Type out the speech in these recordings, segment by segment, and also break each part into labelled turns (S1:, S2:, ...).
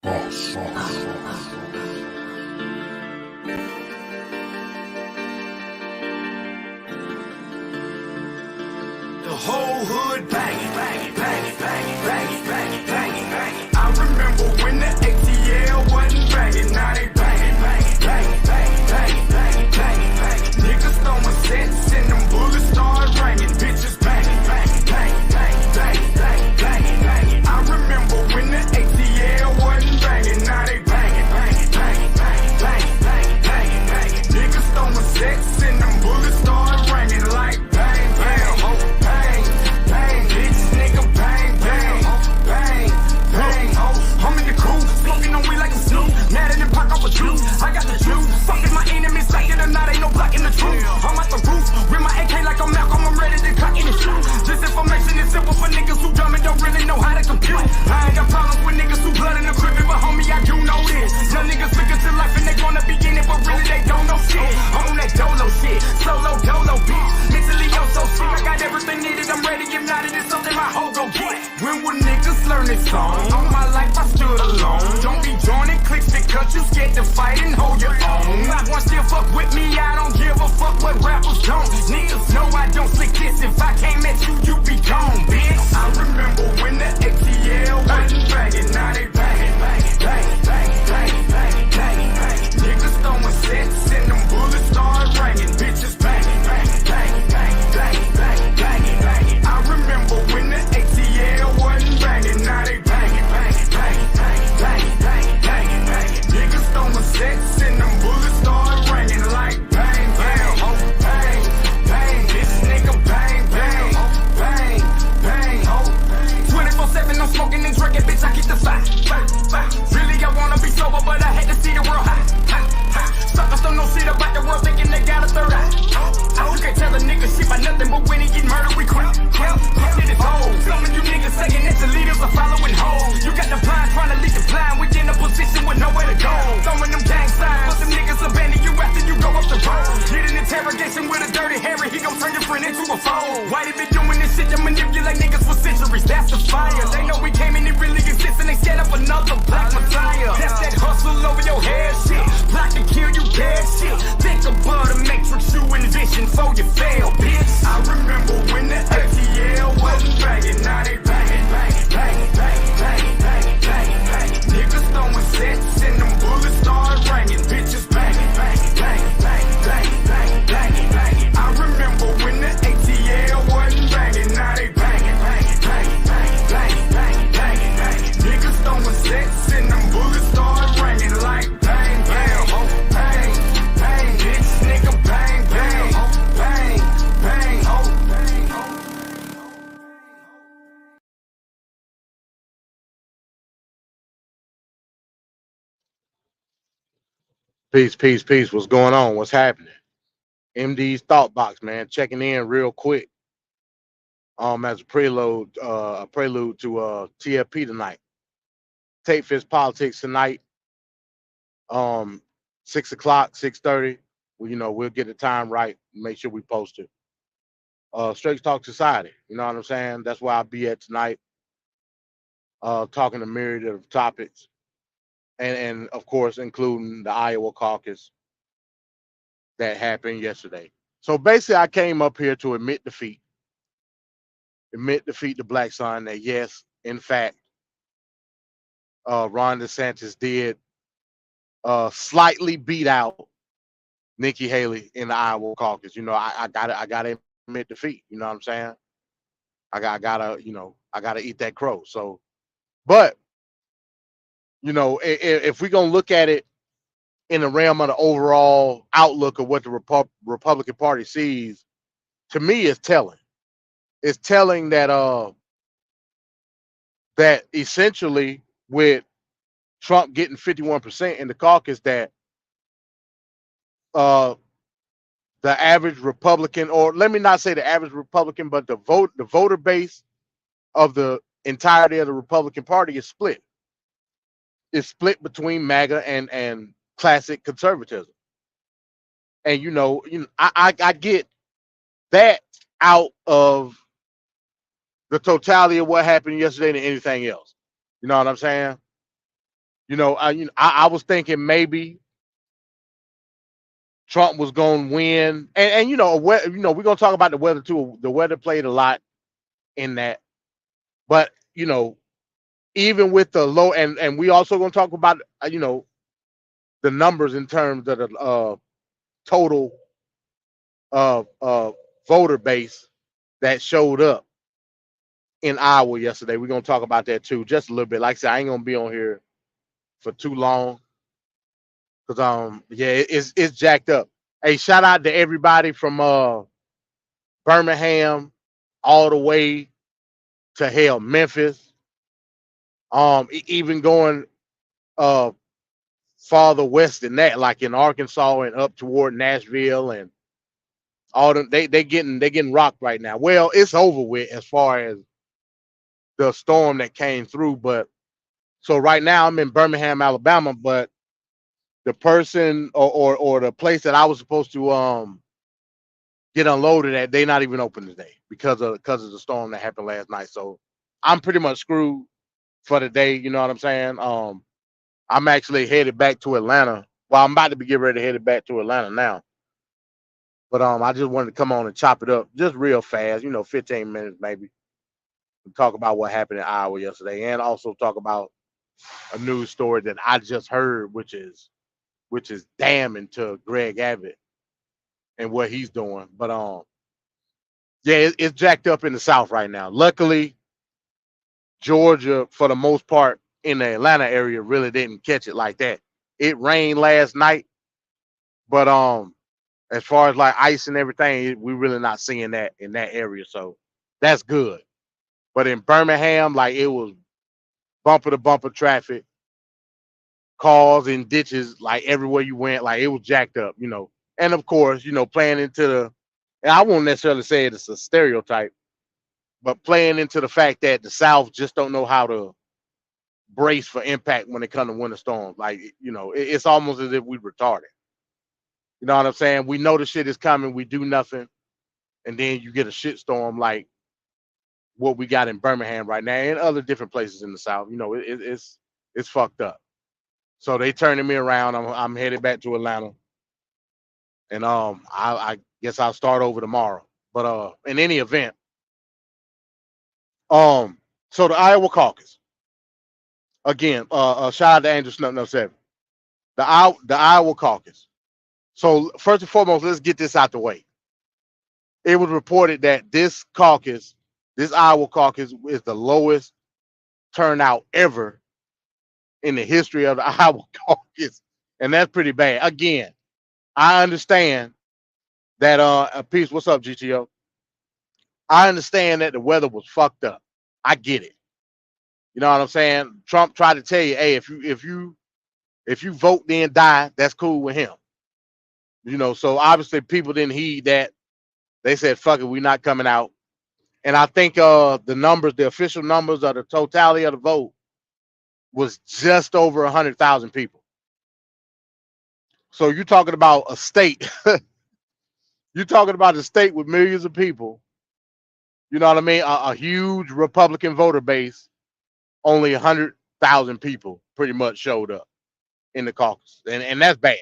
S1: The whole hood banging, banging, banging, banging, banging, banging, banging, banging. I remember when the ATL wasn't banging, now they banging, banging, banging, banging, banging, banging, banging, banging. Niggas throwing sets and them bullets start ringing, bitches banging, banging, banging, banging, banging, banging, banging, banging. I remember when the ATL wasn't banging, now they banging, banging, banging, banging, banging, banging, banging, banging. Niggas throwing sets and them bullets start ringing like bang, bang, ho, bang, bang, bitch, nigga, bang, bang, bang, bang, ho. I'm in the cool, smoking on weed like a snoop, mad at the pop off a juice. I got the juice, fucking my enemies like it or not, ain't no blocking the truth. I'm at the roof, with my AK like I'm Malcolm, I'm ready to cock in the shoe. This information is simple for niggas who dumb and don't really know how to compute. I ain't got problems with niggas who blood in the crib, but homie, I do know this. Young niggas figure to life and they wanna be in it, but really they don't know shit. I'm on that dolo shit, solo dolo bitch. Mentally I'm so sick, I got everything needed, I'm ready. If not, it is something my hoe gon' get. When will niggas learn this song? All my life I stood alone. Don't be joining cliques because you scared to fight and hold your own. Not one still fuck with me, I don't give a fuck what rappers don't. Niggas know I don't slick this. If I came at you, you be gone, bitch. I remember when the ATL wasn't banging, now they banging, banging, banging, banging, banging, banging, banging, banging. Niggas throwing sets and them bullets start ringing, bitches banging, banging, banging, banging, banging, banging, banging, banging. I remember when the ATL wasn't banging, now they banging, banging, banging, banging, banging, banging, banging, banging. Niggas throwing sets and them bullets start ringing like bang, bang, ho, bang, bang, this nigga bang, bang, ho, bang, bang, ho. 24/7 I'm smoking and drinking, bitch, I keep the fire, fire, fire. Really I wanna be sober, but I had to see the world high, high, high. Suckers don't know shit about the world, thinking they got a third eye. You can't tell a nigga shit by nothing, but when he get murdered, we cry. Hell, shit is old. Some of you niggas saying that the leaders are following hoes. You got the blind trying to lead the blind, we in a position with nowhere to go. Throwing them gang signs, but them niggas abandon you after you go up the road. Get an interrogation with a dirty Harry, he gon' turn your friend into a foe. Why they been doing this shit to manipulate niggas for centuries? That's the fire. They know we came and it really exists and they set up another black messiah. That's that hustle over your head shit. Plot to kill you dead shit. Think about the matrix you envision for you fail, bitch. I remember when the ATL wasn't banging, now they banging, banging, banging, banging, banging, banging, banging, banging. Niggas throwing sets and them bullets start ringing, bitches banging, banging, banging, banging, banging, banging, banging, banging. I remember when the ATL wasn't banging, now they banging, banging, banging, banging, banging, banging, banging, banging. Niggas throwing sets and them bullets start ringing like bang, bang, ho, bang, bang, bitch, nigga, bang, bang, ho, bang, bang, ho, bang, ho.
S2: Peace, peace, peace. What's going on? What's happening? MD's Thought Box, man. Checking in real quick. As a prelude to TFP tonight. Tape Fist Politics tonight. 6 o'clock, 6:30. Well, we'll get the time right. Make sure we post it. Straight Talk Society. You know what I'm saying? That's where I'll be at tonight. Talking a myriad of topics. And of course, including the Iowa Caucus that happened yesterday. So basically, I came up here to admit defeat to Black Sun, that yes, in fact, Ron DeSantis did slightly beat out Nikki Haley in the Iowa Caucus. I gotta admit defeat. You know what I'm saying? I gotta eat that crow. So, but if we're gonna look at it in the realm of the overall outlook of what the Republican Party sees, to me, it's telling. It's telling that that essentially with Trump getting 51% in the caucus, that the average Republican, or let me not say the average Republican, but the voter base of the entirety of the Republican Party is split. It's split between MAGA and classic conservatism. And I get that out of the totality of what happened yesterday than anything else. You know what I'm saying? I was thinking maybe Trump was going to win, and we're going to talk about the weather too. The weather played a lot in that, but even with the low, and we also going to talk about the numbers in terms of the total voter base that showed up in Iowa yesterday. We're gonna talk about that too, just a little bit. Like I said, I ain't gonna be on here for too long because yeah, it's jacked up. Hey, shout out to everybody from Birmingham all the way to hell Memphis. Even going uh farther west than that, like in Arkansas and up toward Nashville and all them. They getting rocked right now. Well, it's over with as far as the storm that came through, but so right now I'm in Birmingham, Alabama, but the person or the place that I was supposed to get unloaded at, they not even open today because of the storm that happened last night. So I'm pretty much screwed for the day. You know what I'm saying? I'm actually headed back to Atlanta. Well, I'm about to be getting ready to head back to Atlanta now. But I just wanted to come on and chop it up just real fast, 15 minutes maybe, and talk about what happened in Iowa yesterday, and also talk about a news story that I just heard, which is damning to Greg Abbott and what he's doing. But yeah, it's jacked up in the South right now. Luckily, Georgia, for the most part, in the Atlanta area, really didn't catch it like that. It rained last night, but as far as like ice and everything, we really not seeing that in that area. So that's good. But in Birmingham, like it was bumper to bumper traffic, cars and ditches, like everywhere you went, like it was jacked up. And of course, playing into and I won't necessarily say it's a stereotype, but playing into the fact that the South just don't know how to brace for impact when it comes to winter storms. Like, it's almost as if we retarded. You know what I'm saying? We know the shit is coming, we do nothing, and then you get a shit storm like what we got in Birmingham right now and other different places in the South. It's fucked up. So they turning me around. I'm headed back to Atlanta, and I guess I'll start over tomorrow. But in any event, so the Iowa Caucus again. Shout out to Andrew Snuff No 7. The Iowa Caucus. So first and foremost, let's get this out the way. It was reported that this Iowa caucus, is the lowest turnout ever in the history of the Iowa caucus, and that's pretty bad. Again, I understand that peace. What's up, GTO? I understand that the weather was fucked up. I get it. You know what I'm saying? Trump tried to tell you, hey, if you vote then die, that's cool with him. So obviously people didn't heed that. They said, fuck it, we're not coming out. And I think the official numbers of the totality of the vote was just over 100,000 people. So you're talking about a state. You're talking about a state with millions of people. You know what I mean? A huge Republican voter base. Only 100,000 people pretty much showed up in the caucus. And that's bad.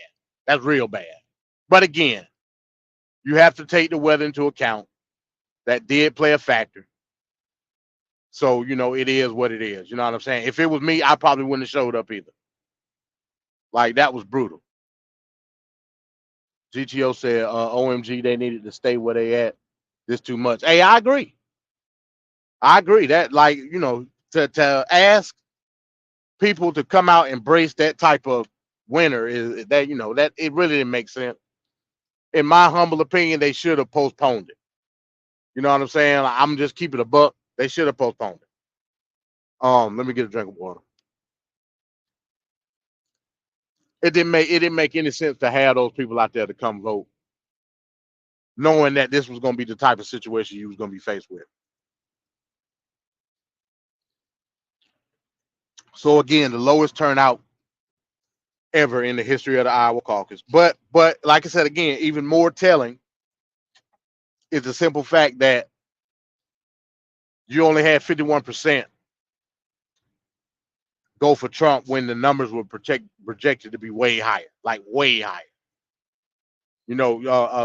S2: That's real bad. But again, you have to take the weather into account. That did play a factor. So, it is what it is. You know what I'm saying? If it was me, I probably wouldn't have showed up either. Like, that was brutal. GTO said, OMG, they needed to stay where they at. This too much. Hey, I agree. That, like, to ask people to come out and embrace that type of winter is that, that it really didn't make sense. In my humble opinion, they should have postponed it. You know what I'm saying? I'm just keeping a buck. They should have postponed it. Let me get a drink of water. It didn't make any sense to have those people out there to come vote, knowing that this was going to be the type of situation you was going to be faced with. So again, the lowest turnout ever in the history of the Iowa caucus. But like I said again, even more telling is the simple fact that you only had 51% go for Trump when the numbers were projected to be way higher, like way higher.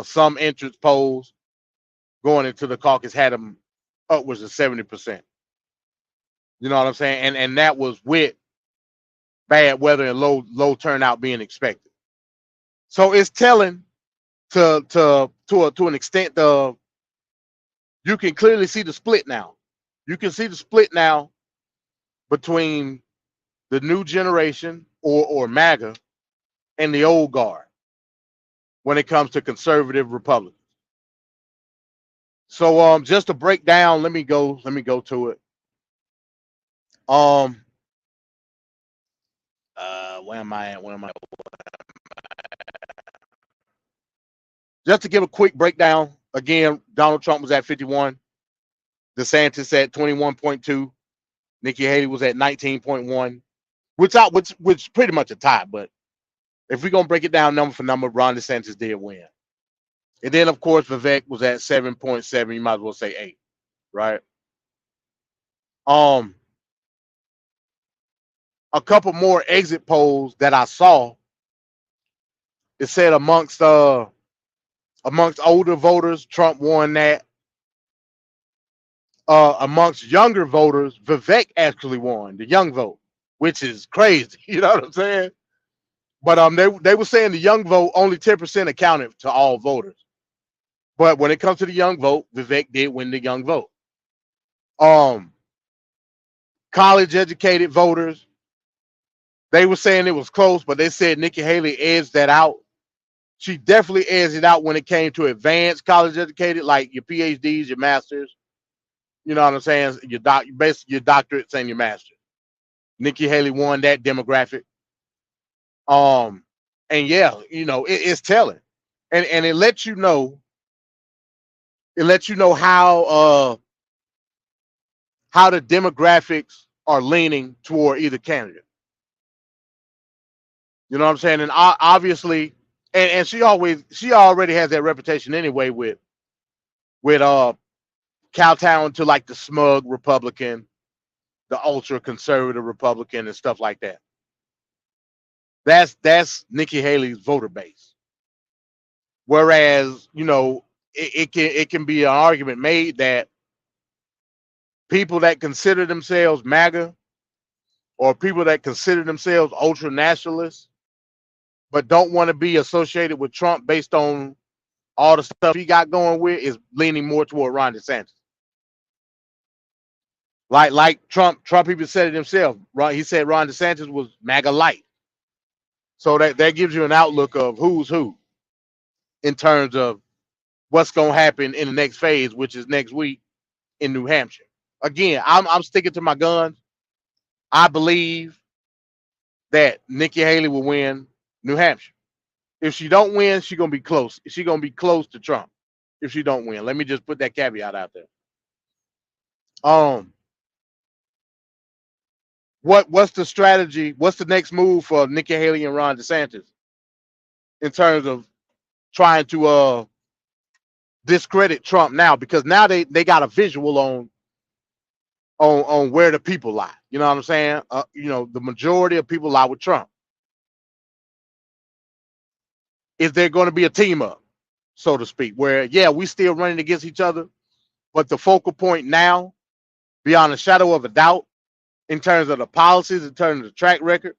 S2: Some entrance polls going into the caucus had him upwards of 70%. You know what I'm saying? And that was with bad weather and low turnout being expected. So it's telling to an extent. You can clearly see the split now. You can see the split now between the new generation or MAGA and the old guard when it comes to conservative Republicans. So just to break down, let me go to it. Where am I at? Just to give a quick breakdown, again, Donald Trump was at 51, DeSantis at 21.2, Nikki Haley was at 19.1, which pretty much a tie. But if we're gonna break it down number for number, Ron DeSantis did win. And then of course Vivek was at 7.7. You might as well say 8, right? A couple more exit polls that I saw. It said amongst older voters, Trump won that. Amongst younger voters, Vivek actually won the young vote, which is crazy. You know what I'm saying? But they were saying the young vote only 10% accounted to all voters. But when it comes to the young vote, Vivek did win the young vote. College educated voters, they were saying it was close, but they said Nikki Haley edged that out. She definitely edged it out when it came to advanced college educated, like your PhDs, your masters. You know what I'm saying? Basically your doctorates and your masters. Nikki Haley won that demographic. And yeah, it's telling, and it lets you know. It lets you know how the demographics are leaning toward either candidate. You know what I'm saying? And obviously, and she already has that reputation anyway with kowtowing to like the smug Republican, the ultra conservative Republican, and stuff like that. That's Nikki Haley's voter base. Whereas, it can be an argument made that people that consider themselves MAGA or people that consider themselves ultra nationalists but don't want to be associated with Trump based on all the stuff he got going with is leaning more toward Ron DeSantis. Like Trump even said it himself. He said Ron DeSantis was MAGA light. So that gives you an outlook of who's who in terms of what's going to happen in the next phase, which is next week in New Hampshire. Again, I'm sticking to my guns. I believe that Nikki Haley will win New Hampshire. If she don't win, she's gonna be close. She's gonna be close to Trump. If she don't win, let me just put that caveat out there. What's the strategy? What's the next move for Nikki Haley and Ron DeSantis in terms of trying to discredit Trump now? Because now they got a visual on where the people lie. You know what I'm saying? The majority of people lie with Trump. Is there going to be a team up, so to speak, where, yeah, we still running against each other, but the focal point now, beyond a shadow of a doubt, in terms of the policies, in terms of the track record,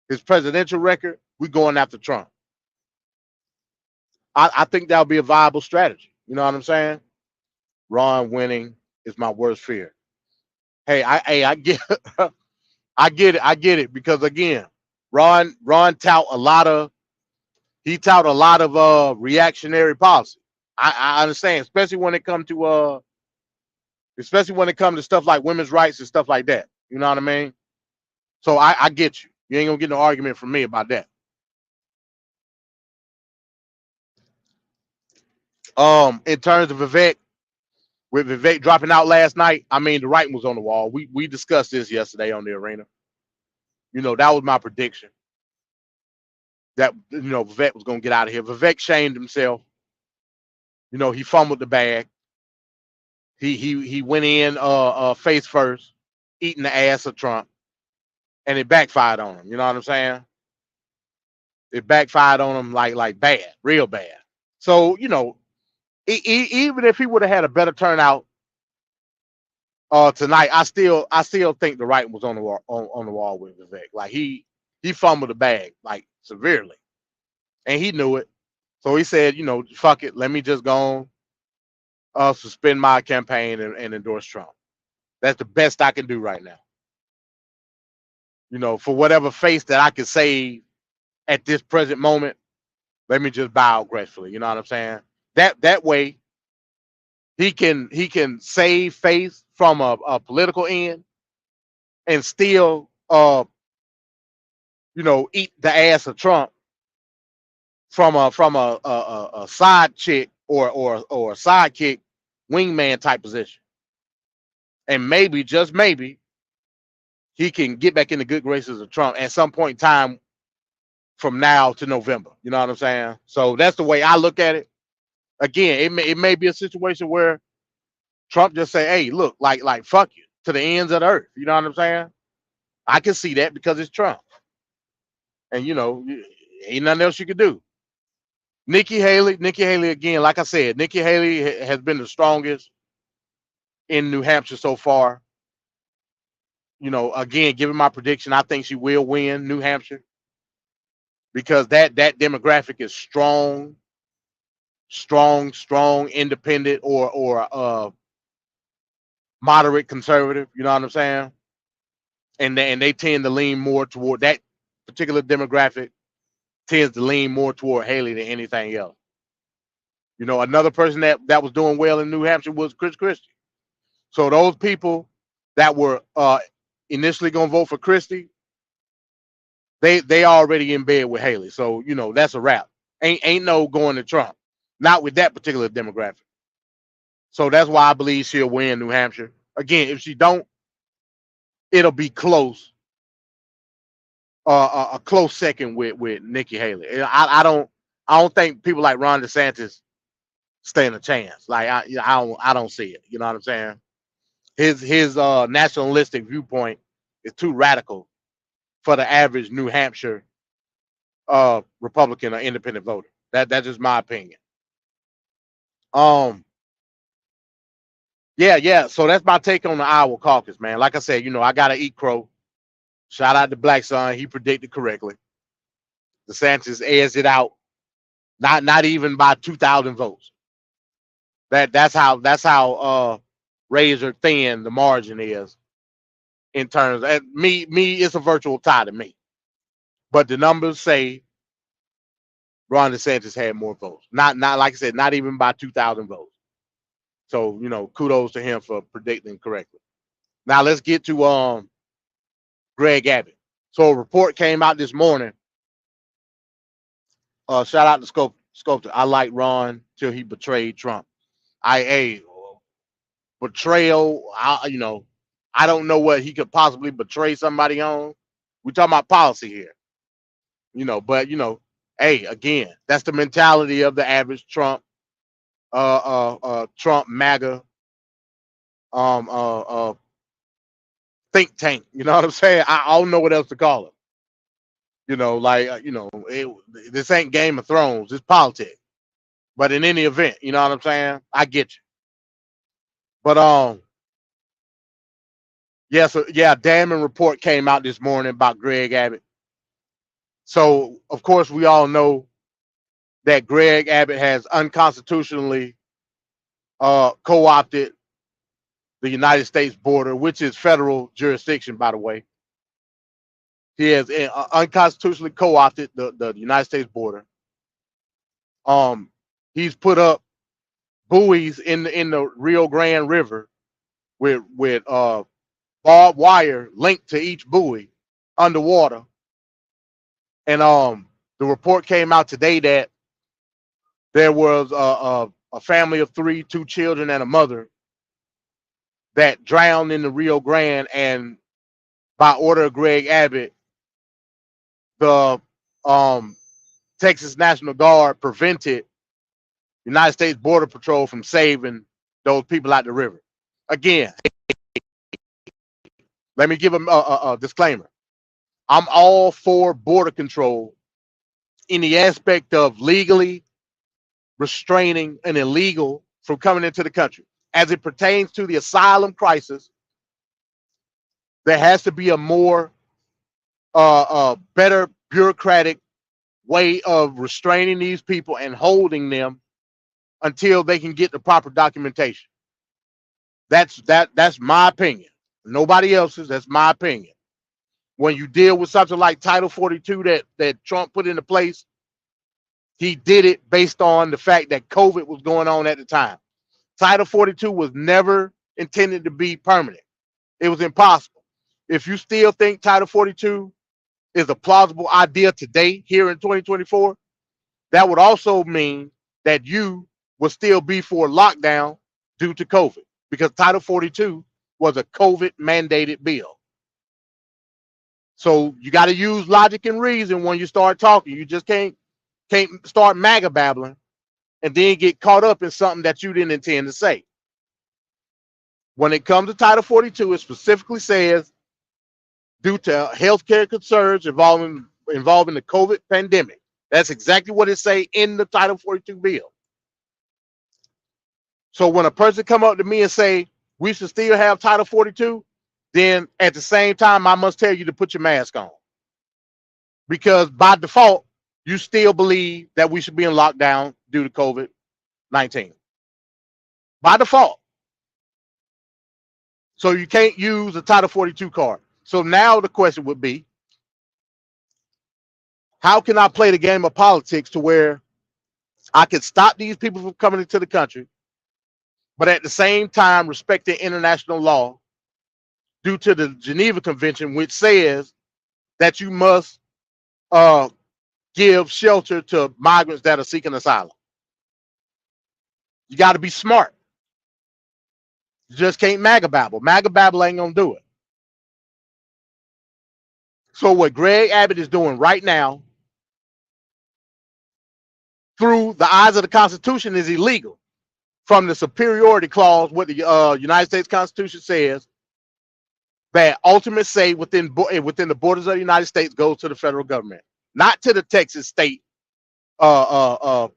S2: his presidential record, we're going after Trump. I think that'll be a viable strategy. You know what I'm saying? Ron winning is my worst fear. Hey, I get I get it because again, Ron tout a lot of reactionary policy. I understand, especially when it comes to stuff like women's rights and stuff like that. You know what I mean? So I get you. You ain't gonna get no argument from me about that. In terms of Vivek, with Vivek dropping out last night, I mean the writing was on the wall. We discussed this yesterday on the arena. That was my prediction. That Vivek was gonna get out of here. Vivek shamed himself. He fumbled the bag. He went in face first, eating the ass of Trump. and it backfired on him. You know what I'm saying? It backfired on him like bad, real bad. So even if he would have had a better turnout tonight, I still think the writing was on the wall on the wall with Vivek. Like he fumbled the bag like severely, and he knew it. So he said, fuck it, let me just go on, suspend my campaign and endorse Trump. That's the best I can do right now. For whatever face that I can save at this present moment, let me just bow gracefully. You know what I'm saying? That way he can save face from a political end and still eat the ass of Trump from a side chick or a sidekick wingman type position. And maybe, just maybe, he can get back in the good graces of Trump at some point in time from now to November. You know what I'm saying? So that's the way I look at it. Again, it may be a situation where Trump just say, "Hey, look, like fuck you to the ends of the earth." You know what I'm saying? I can see that because it's Trump, and ain't nothing else you could do. Nikki Haley again, like I said, Nikki Haley has been the strongest in New Hampshire so far. Again, given my prediction, I think she will win New Hampshire because that demographic is strong, independent or moderate conservative. You know what I'm saying? And they tend to lean more toward that particular demographic tends to lean more toward Haley than anything else. Another person that was doing well in New Hampshire was Chris Christie. So those people that were initially gonna vote for Christie, they already in bed with Haley. So that's a wrap. Ain't no going to Trump. Not with that particular demographic. So that's why I believe she'll win New Hampshire. Again, if she don't, it'll be close. A close second with Nikki Haley. I don't think people like Ron DeSantis stand a chance. Like I don't see it. You know what I'm saying? His nationalistic viewpoint is too radical for the average New Hampshire Republican or independent voter. That's just my opinion. Um, yeah. So that's my take on the Iowa caucus, man. Like I said, I gotta eat crow. Shout out to Black Son, he predicted correctly. DeSantis airs it out, not even by 2,000 votes. That's how razor thin the margin is in terms of me. It's a virtual tie to me, but the numbers say Ron DeSantis had more votes. Not like I said, not even by 2,000 votes. So kudos to him for predicting correctly. Now let's get to Greg Abbott. So a report came out this morning. Shout out to Sculptor. I like Ron till he betrayed Trump. Betrayal. I don't know what he could possibly betray somebody on. We talking about policy here, But hey, again, that's the mentality of the average Trump MAGA think tank. You know what I'm saying? I don't know what else to call it. This ain't Game of Thrones. It's politics. But in any event, you know what I'm saying? I get you. But yeah, so yeah, damning report came out this morning about Greg Abbott. So of course we all know that Greg Abbott has unconstitutionally co-opted the United States border, which is federal jurisdiction, by the way. He has unconstitutionally co-opted the United States border. He's put up buoys in the Rio Grande River with barbed wire linked to each buoy underwater. And the report came out today that there was a family of three, two children and a mother that drowned in the Rio Grande, and by order of Greg Abbott, the Texas National Guard prevented United States Border Patrol from saving those people out the river. Again, let me give them a disclaimer. I'm all for border control in the aspect of legally restraining an illegal from coming into the country. As it pertains to the asylum crisis, there has to be a more better bureaucratic way of restraining these people and holding them until they can get the proper documentation. That's my opinion. Nobody else's. That's my opinion. When you deal with something like Title 42 that Trump put into place, he did it based on the fact that COVID was going on at the time. Title 42 was never intended to be permanent. It was impossible. If you still think Title 42 is a plausible idea today, here in 2024, that would also mean that you would still be for lockdown due to COVID, because Title 42 was a COVID mandated bill. So you got to use logic and reason when you start talking. You just can't start MAGA babbling and then get caught up in something that you didn't intend to say. When it comes to Title 42, it specifically says due to healthcare concerns involving the COVID pandemic. That's exactly what it say in the Title 42 bill. So when a person come up to me and say we should still have Title 42, then at the same time I must tell you to put your mask on, because by default you still believe that we should be in lockdown due to COVID-19 by default. So you can't use a Title 42 card. So now the question would be, how can I play the game of politics to where I can stop these people from coming into the country, but at the same time respecting international law due to the Geneva Convention, which says that you must give shelter to migrants that are seeking asylum. You got to be smart. You just can't MAGA babble. MAGA babble ain't gonna do it. So what Greg Abbott is doing right now, through the eyes of the Constitution, is illegal. From the superiority clause, what the United States Constitution says, that ultimate say within the borders of the United States goes to the federal government, not to the Texas state, what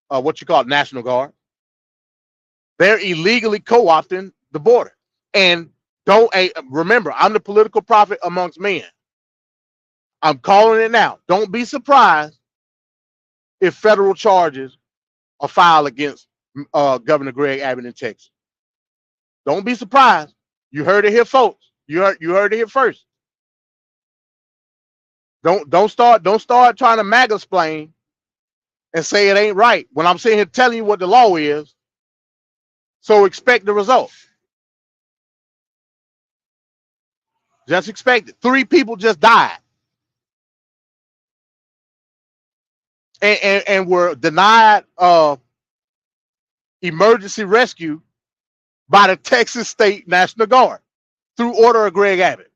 S2: you call it, National Guard. They're illegally co-opting the border. And don't remember, I'm the political prophet amongst men. I'm calling it now. Don't be surprised if federal charges are filed against Governor Greg Abbott in Texas. Don't be surprised. You heard it here, folks. You heard it here first. Don't start trying to MAGA-splain and say it ain't right when I'm sitting here telling you what the law is. So expect the result. Just expect it. 3 people just died and were denied emergency rescue by the Texas State National Guard through order of Greg Abbott.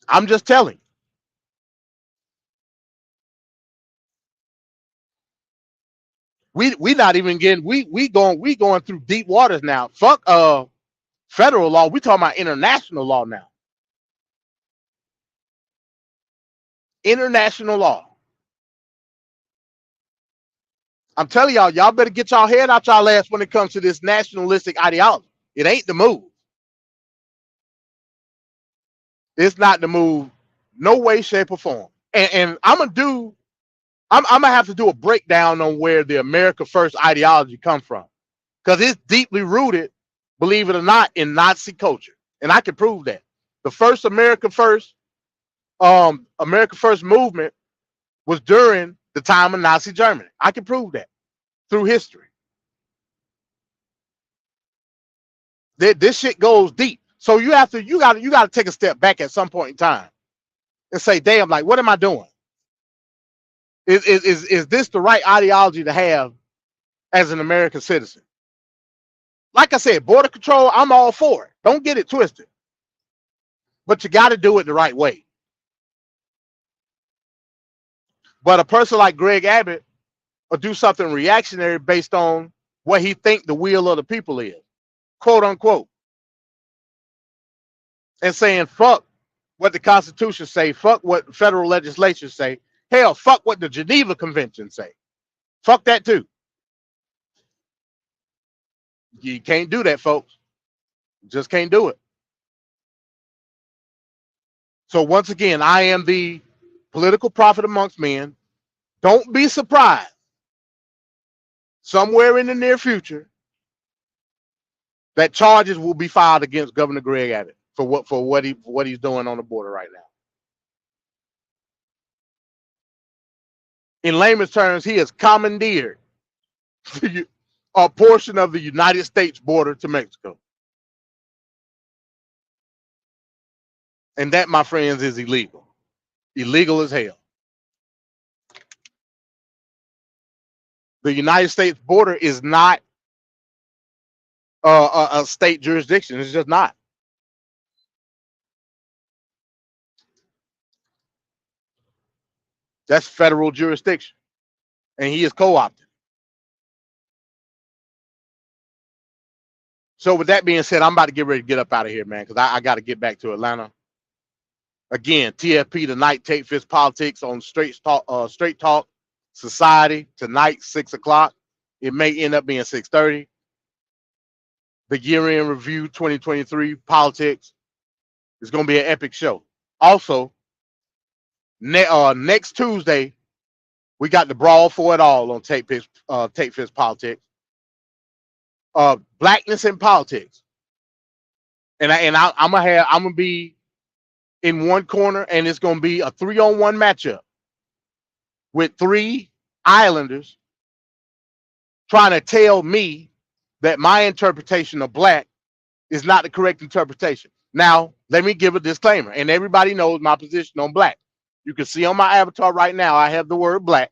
S2: I'm just telling. We not even getting we going through deep waters now. Fuck federal law. We talking about international law now. International law. I'm telling y'all better get y'all head out y'all ass when it comes to this nationalistic ideology. It ain't the move. It's not the move, no way, shape, or form. And I'm gonna have to do a breakdown on where the America First ideology comes from, because it's deeply rooted, believe it or not, in Nazi culture, and I can prove that. The first America First movement was during the time of Nazi Germany. I can prove that through history. This shit goes deep. So you got to take a step back at some point in time and say, damn, like, what am I doing? Is this the right ideology to have as an American citizen? Like I said, border control, I'm all for it. Don't get it twisted. But you got to do it the right way. But a person like Greg Abbott will do something reactionary based on what he think the will of the people is, quote unquote. and saying fuck what the Constitution say, fuck what federal legislation say, hell, fuck what the Geneva Convention say. Fuck that too. You can't do that, folks. Just can't do it. So once again, I am the political prophet amongst men. Don't be surprised. Somewhere in the near future, that charges will be filed against Governor Greg Abbott for what he's doing on the border right now. In layman's terms, he has commandeered a portion of the United States border to Mexico. And that, my friends, is illegal. Illegal as hell. The United States border is not a state jurisdiction. It's just not. That's federal jurisdiction. And he is co-opted. So with that being said, I'm about to get ready to get up out of here, man, because I got to get back to Atlanta. Again, TFP tonight, Tate Fist Politics on Straight Talk Society tonight, 6 o'clock. It may end up being 6:30. The year-end review 2023 politics is going to be an epic show. Also, next Tuesday, we got the Brawl for It All on Tate Fist Politics. Blackness in politics, and I'm gonna be in one corner, and it's gonna be a 3-on-1 matchup with 3 islanders trying to tell me that my interpretation of black is not the correct interpretation. Now, let me give a disclaimer, and everybody knows my position on black. You can see on my avatar right now, I have the word black,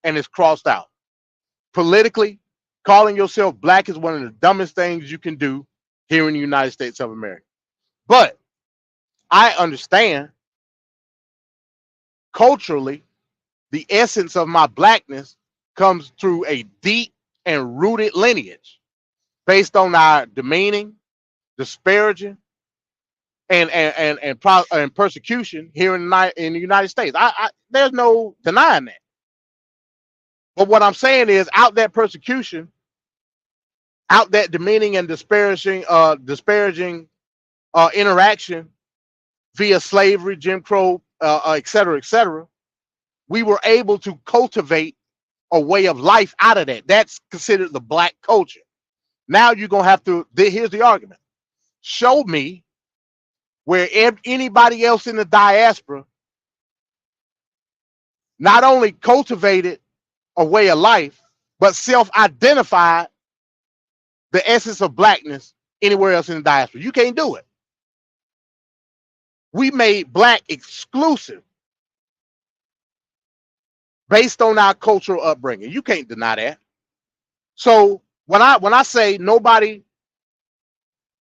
S2: and it's crossed out. Politically, calling yourself black is one of the dumbest things you can do here in the United States of America. But I understand culturally, the essence of my blackness comes through a deep and rooted lineage based on our demeaning, disparaging, and persecution here in the United States. There's no denying that. But what I'm saying is, out that persecution, out that demeaning and disparaging interaction via slavery, Jim Crow, et cetera, we were able to cultivate a way of life out of that. That's considered the black culture. Now you're going to have to, here's the argument. Show me where anybody else in the diaspora not only cultivated a way of life, but self-identified the essence of blackness anywhere else in the diaspora. You can't do it. We made black exclusive based on our cultural upbringing. You can't deny that. So when I say nobody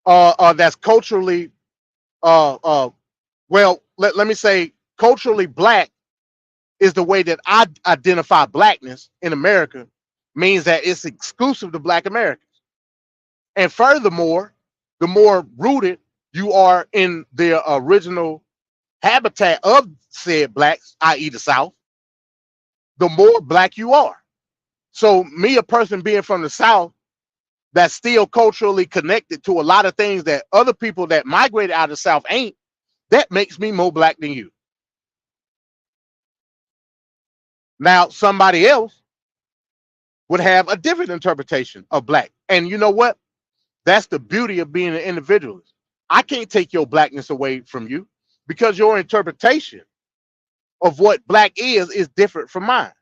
S2: that's culturally well, let me say culturally black is the way that I identify blackness in America, means that it's exclusive to black Americans. And furthermore, the more rooted you are in the original habitat of said blacks, i.e. the South, the more black you are. So me, a person being from the South, that's still culturally connected to a lot of things that other people that migrated out of the South ain't, that makes me more black than you. Now, somebody else would have a different interpretation of black. And you know what? That's the beauty of being an individualist. I can't take your blackness away from you because your interpretation of what black is different from mine.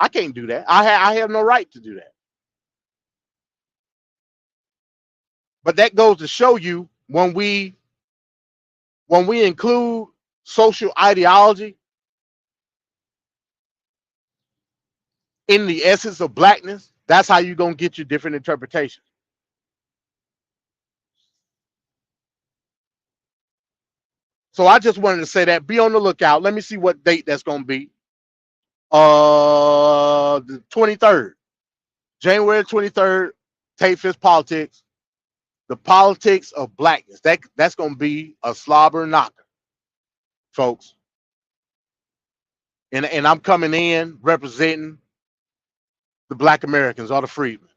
S2: I can't do that. I have no right to do that. But that goes to show you when we include social ideology in the essence of blackness, that's how you're going to get your different interpretations. So I just wanted to say that. Be on the lookout. Let me see what date that's going to be. The 23rd. January 23rd, Tate Fist Politics. The politics of blackness. That's gonna be a slobber knocker, folks. And I'm coming in representing the black Americans or the freedmen.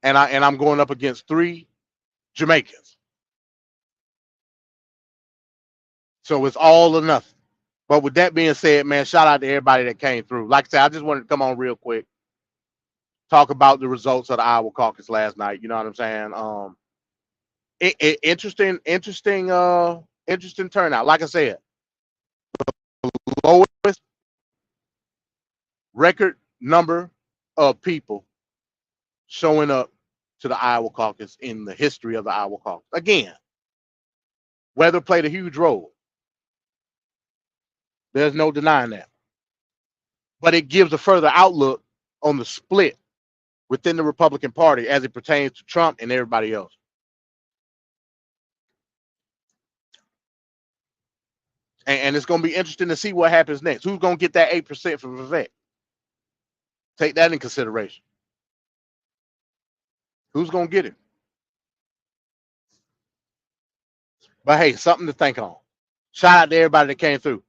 S2: And I'm going up against 3 Jamaicans. So it's all or nothing. But with that being said, man, shout out to everybody that came through. Like I said, I just wanted to come on real quick, talk about the results of the Iowa Caucus last night. You know what I'm saying? Interesting turnout. Like I said, lowest record number of people showing up to the Iowa Caucus in the history of the Iowa Caucus. Again, weather played a huge role. There's no denying that. But it gives a further outlook on the split within the Republican Party as it pertains to Trump and everybody else. And it's going to be interesting to see what happens next. Who's going to get that 8% from Vivek? Take that in consideration. Who's going to get it? But hey, something to think on. Shout out to everybody that came through.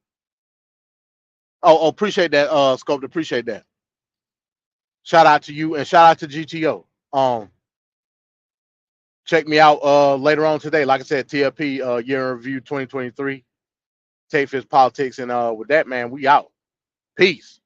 S2: Oh, appreciate that, Scope. Appreciate that. Shout out to you and shout out to GTO. Check me out later on today. Like I said, TLP year in review 2023. Take Fist Politics. And with that, man, we out. Peace.